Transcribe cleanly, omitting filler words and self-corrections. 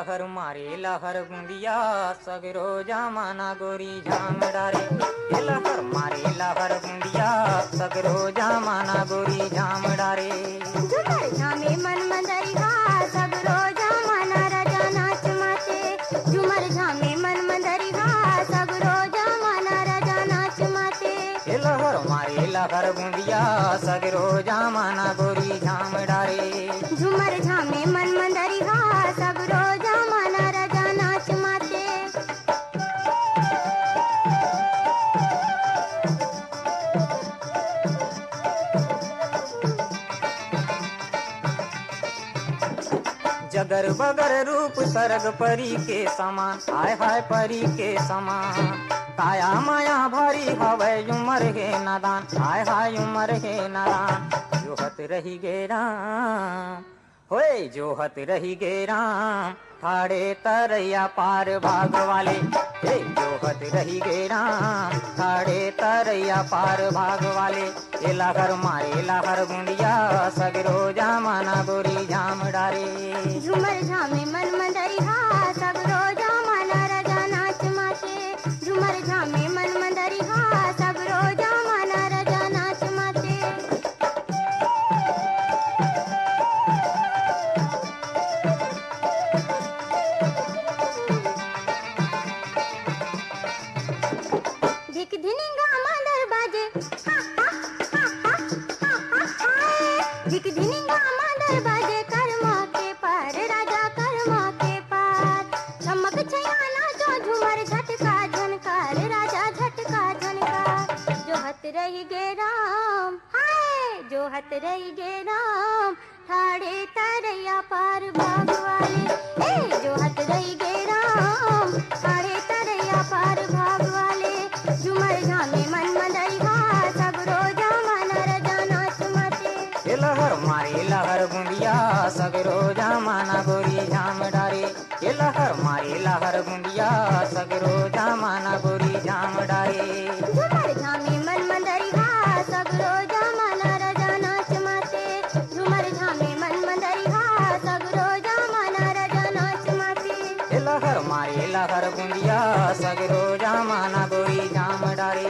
लहर मारे लहर गुंदिया सगरो जमाना गोरी झाम डारे। ए लहर मारे लहर गुंदिया सगरो जमाना गोरी झाम डारे। झुमर झामे मन मंदरिया सगरो जमाना राजा नाच माते। झुमर झामे मन मंदरिया सगरो जमाना राजा नाच माते। ए लहर मारे लहर गुंदिया सगरो जमाना गोरी झाम डारे। झुमर झामे मन मंदरिया सगरो जमाना राजा नाच माते। जगर बगर रूप सरग परी के समान हाय हाय परी के समान। काया माया भरी हवै उमर हे नादान हाय हाय उमर हे नादान। जोहत रही गे राम होए जोहत रही गे राम ठाड़े तरैया पार भाग वाले। हे जोहत रही गे राम ठाड़े तरैया पार भाग वाले। ए लहर मारे लहर गुंदिया सगरो जमाना गोरी झाम डारे। झुमर झामे मन मंदरिया सगरो जमाना राजा नाच माते। झुमर झामे मन मंदरिया सगरो जमाना राजा नाच माते। धिक धिनिंगा मांदर बाजे हा हा हा हा हा हा हा। धिक धिनिंगा मांदर बाजे कर्मा के पार राजा कर्मा के पार। चमक छयाना जो झुमर झटका झनकार राजा झटका झनकार। जो हत रही गे राम हाय जो हत रही गे राम ठाड़े तरैया पार भाग वाले। ए जो हत रही गे राम ठाड़े तरैया पार भाग वाले। झुमर झामे मन मंदरिया सगरो जमाना राजा नाच माते। ए लहर मारे लहर गुंदिया सगरो जमाना गोरी झाम डारे। ए लहर मारे लहर गुंदिया सगरो जमाना गोरी झाम डारे। झुमर झामे मन मंदरिया सगरो जमाना राजा नाच माते। झुमर झामे मन मंदरिया सगरो जमाना राजा नाच माते। ए लहर मारे लहर गुंदिया सगरो जमाना गोरी झाम डारे।